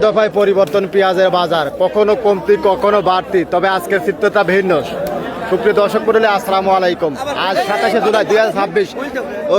দফায় পরিবর্তন পেঁয়াজের বাজার, কখনো কমতি কখনো বাড়তি, তবে আজকের চিত্রটা ভিন্ন। সুপ্রিয় দর্শক মণ্ডলী, আসসালামু আলাইকুম। আজ 27 জুলাই 2026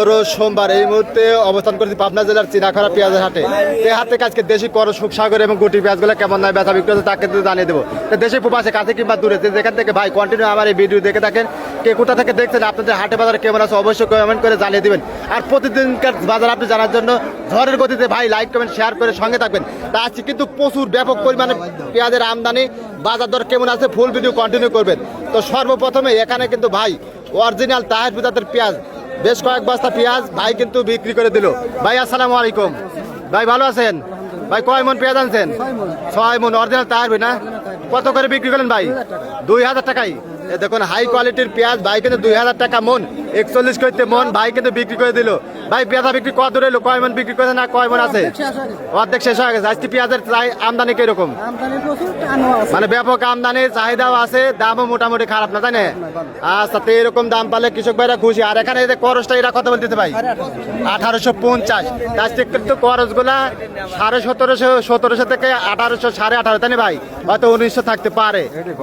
রোজ সোমবার। এই মুহূর্তে অবস্থান করছি পাবনা জেলার চিনাখরা পেঁয়াজের হাটে। এই হাট থেকে আজকে দেশি করজ, সুখসাগর এবং গুটি পেঁয়াজগুলো কেমন নয় বেচা বিক্রি হচ্ছে তাকে কিন্তু জানিয়ে দেবো। দেশে প্রবাসে কাছে কিংবা দূরে যেখান থেকে ভাই কন্টিনিউ আমার এই ভিডিও দেখে থাকেন, কে কোথা থেকে দেখছেন, আপনাদের হাটে বাজার কেমন আছে অবশ্যই কমেন্ট করে জানিয়ে দেবেন। আর প্রতিদিনকার বাজার আপনি জানার জন্য ঝড়ের গতিতে ভাই লাইক কমেন্ট শেয়ার করে সঙ্গে থাকবেন। তা আজকে কিন্তু প্রচুর ব্যাপক পরিমাণে পেঁয়াজের আমদানি, বাজার দর কেমন আছে ফুল ভিডিও কন্টিনিউ করবেন। তো সর্বপ্রথমে এখানে কিন্তু ভাই অরিজিনাল তাহের বিজাতের পেঁয়াজ, বেশ কয়েক বস্তা পেঁয়াজ ভাই কিন্তু বিক্রি করে দিল। ভাই আসসালামু আলাইকুম। ভাই ভালো আছেন? ভাই কয় মন পেঁয়াজ আনছেন? 6 মন অরিজিনাল তাহের না? কত করে বিক্রি করলেন ভাই? 2000 টাকায়। দেখুন হাই কোয়ালিটির পেঁয়াজ ভাই কিন্তু 2000 টাকা মন, 41 করতে মন ভাই কিন্তু বিক্রি করে দিল। ভাই পেঁয়াজা বিক্রি কত দূরে এলো? কয় মন বিক্রি করে না কয় মন আছে? অর্ধেক শেষ হয়ে গেছে। আজকে পেঁয়াজের আমদানি কিরকম? মানে ব্যাপক আমদানি, চাহিদাও আছে, দামও মোটামুটি খারাপ না, তাই না? আচ্ছা, তো এরকম দাম পালে কৃষক ভাইরা খুশি। আর এখানে এই যে করজটা এরা কত বলতেছে ভাই? 1850। আজকে কিন্তু করজ গুলা 1750 থেকে 1800, 1850, তাই না ভাই? হয়তো 1900 থাকতে পারে,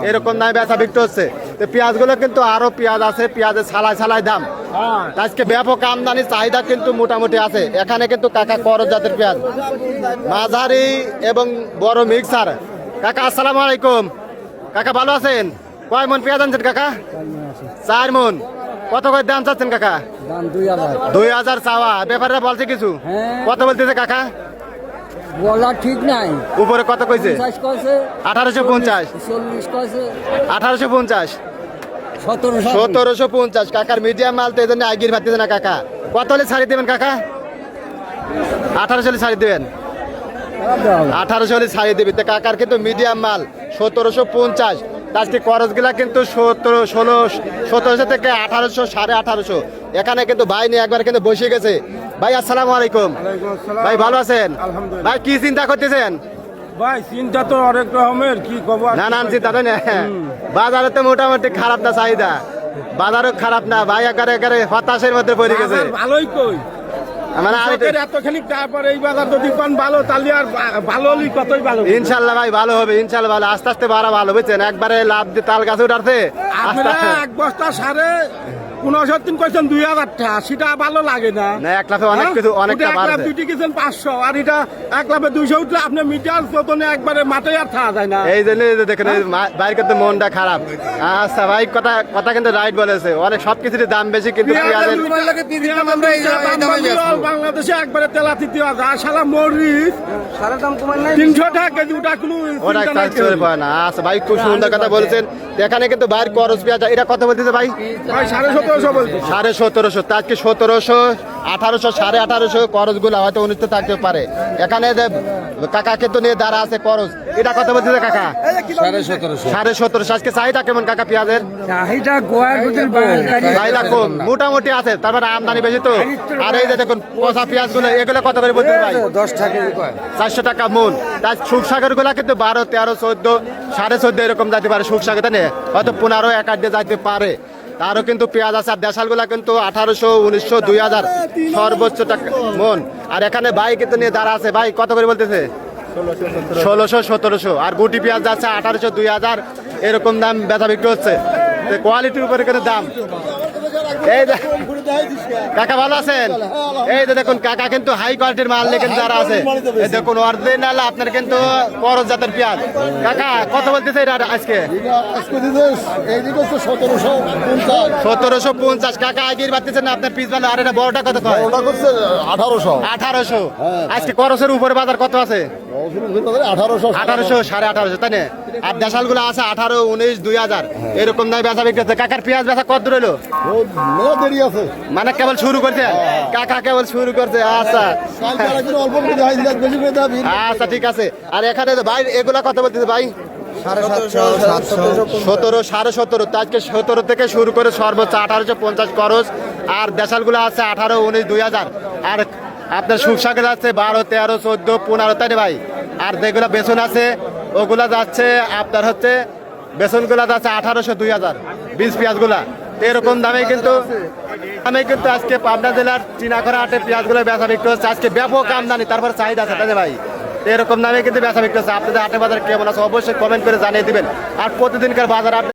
এরকম দামে বেচা বিক্রি হচ্ছে। তো পেঁয়াজ গুলো কিন্তু আরো পেঁয়াজ আছে, পেঁয়াজের ছালাই ছালাই দাম। আজকে ব্যাপক আমদানি, চাহিদা কিন্তু মোটামুটি আছে। এখানে কিন্তু কাকা করজ জাতের পেঁয়াজ, মাঝারি এবং বড় মিক্সার। কাকা আসসালামু আলাইকুম। কাকা ভালো আছেন? কয় মন পেঁয়াজ আনছেন কাকা? 4 মন। কত করে দাম চাচ্ছেন কাকা? 2000 চাওয়া। ব্যাপারটা বলছে কিছু? কত বলতেছে কাকা? বলা ঠিক নাই। উপরে কত কইছে? 1850। 1850, 1750। কাকার মিডিয়াম মাল তো এই জন্য আগির ভাবতেছে না কাকা। কত হলে ছাড়ি দেবেন কাকা? 1800 হলে ছাড়ি দেবেন? 1800 হলে ছাড়ি দেবে। তো কাকার কিন্তু মিডিয়াম মাল 1750। আজকে খরচগুলা কিন্তু 1700 থেকে 1800, 1850। এখানে কিন্তু ভাই নিয়ে একবার কিন্তু বসে গেছে। ভাই আসসালামু আলাইকুম। ভাই ভালো আছেন? ভাই কি চিন্তা করতেছেন? ভাই চিন্তা তো অনেক রকমের, কি খবর? নানান চিন্তা, তাই না? বাজারে তো মোটামুটি খারাপ না চাহিদা, বাজারও খারাপ না ভাই, একারে হতাশের মধ্যে পড়ে গেছে। ভালোই কই, মানে এতখানি তারপরে এই বাজার যদি পান ভালো, তাহলে আর ভালো হলেই কতই ভালো। ইনশাল্লাহ ভাই ভালো হবে, ইনশাল্লাহ ভালো। আস্তে আস্তে বাড়া ভালো, বুঝছেন? একবারে লাভ দিয়ে তাল গাছে উঠাচ্ছে। আপনারা এক বস্তা সারে 59 কইছেন 2000 টাকা, সেটা ভালো লাগে না। 1 লাখে অনেক কিছু, অনেকটা বাড়ছে। দুটি কিছেন 500, আর এটা 1 লাখে 200 উঠলে আপনি মিটার চতনে একবারে মাঠে আর থাকা যায় না। এই জন্য দেখেন ভাইয়ের কিন্তু মনটা খারাপ। আচ্ছা ভাই, কথা কিন্তু রাইট বলেছে। অনেক সবকিছুর দাম বেশি, কিন্তু বাংলাদেশে একবারে তেলাতি দেওয়া যায়। সারা মরিচ 300 টাকা কেজি, ওটা কোনো না। আচ্ছা ভাই, খুব সুন্দর কথা বলছেন। এখানে কিন্তু ভাইয়ের করজ পেঁয়াজ এটা কত বলতেছে ভাই? 1750। আজকে 1700, 1800, 1850 করজ গুলা হয়তো 1900 থাকতে পারে। এখানে কাকা কিন্তু নিয়ে দাঁড়া আছে করজ, এটা কত বলতেছে কাকা? 1750। আজকে চাহিদা কেমন কাকা পেঁয়াজের? চাহিদা কম মোটামুটি আছে, তারপরে আমদানি বেশি তো। আর এই যে দেখুন পচা পেঁয়াজ গুলো, এগুলো কত করে বলতে ভাই? 400 টাকা মন। তাই সুখসাগর গুলা কিন্তু 12, 13, 14, 14.5 এরকম যাইতে পারে সুখসাগর, তাই না? হয়তো 15, 1 দিয়ে যাইতে পারে। তারও কিন্তু পেঁয়াজ আছে। আর দেশাল গুলা কিন্তু 1800, 1900, 2000 সর্বোচ্চ টাকা মন। আর এখানে ভাই কিন্তু নিয়ে দাঁড়া আছে। ভাই কত করে বলতেছে? 1600, 1700। আর গুটি পেঁয়াজ যাচ্ছে 1800, 2000 এরকম দাম বেচা বিক্রি হচ্ছে। কোয়ালিটির উপরে কিন্তু দাম। এই কাকা ভালো আছেন? এই যে দেখুন কাকা কিন্তু হাই কোয়ালিটির মাল নিয়ে কিন্তু যারা আছে, এই দেখুন অরিজিনাল আপনার কিন্তু করজ জাতের পেঁয়াজ। কাকা কত বলতেছে এটা আজকে? 1750। কাকা আগের বাড়তেছেন না আপনার পিস ভালো। আর এটা বড়টা কত? 1800। আজকে করজের উপরে বাজার কত আছে? 1800, 1850, তাই না? আর দেশাল গুলো আছে 18, 19, 2000 এরকম দামে বেচা বিক্রি হচ্ছে। কাকার পেঁয়াজ বেচা কত দূর হলো? মানে কেবল শুরু করছে কাকা, কেবল শুরু করছে। আচ্ছা আচ্ছা ঠিক আছে। আর এখানে ভাই এগুলা কত বলতেছে ভাই? 17, 17.5। আজকে 17 থেকে শুরু করে সর্বোচ্চ 1850 খরচ। আর দেশাল গুলো আছে 18, 19, 2000। আর আপনার সুখসাগর আছে 12, 13, 14, 15, তাই না ভাই? আর যেগুলো বেসন আছে ওগুলা যাচ্ছে আপনার হচ্ছে, বেসন গুলা যাচ্ছে 1800, 2000 বীজ পেঁয়াজ গুলা। এরকম দামে কিন্তু আজকে পাবনা জেলার চিনাখরা হাটে পেঁয়াজ গুলো বেচা বিক্রি হচ্ছে। আজকে ব্যাপক আমদানি, তারপর চাহিদা আছে, তাই না ভাই? এরকম দামে কিন্তু বেচা বিক্রি হচ্ছে। আপনাদের হাটে বাজার কেমন আছে অবশ্যই কমেন্ট করে জানিয়ে দিবেন। আর প্রতিদিনকার বাজার আপডেট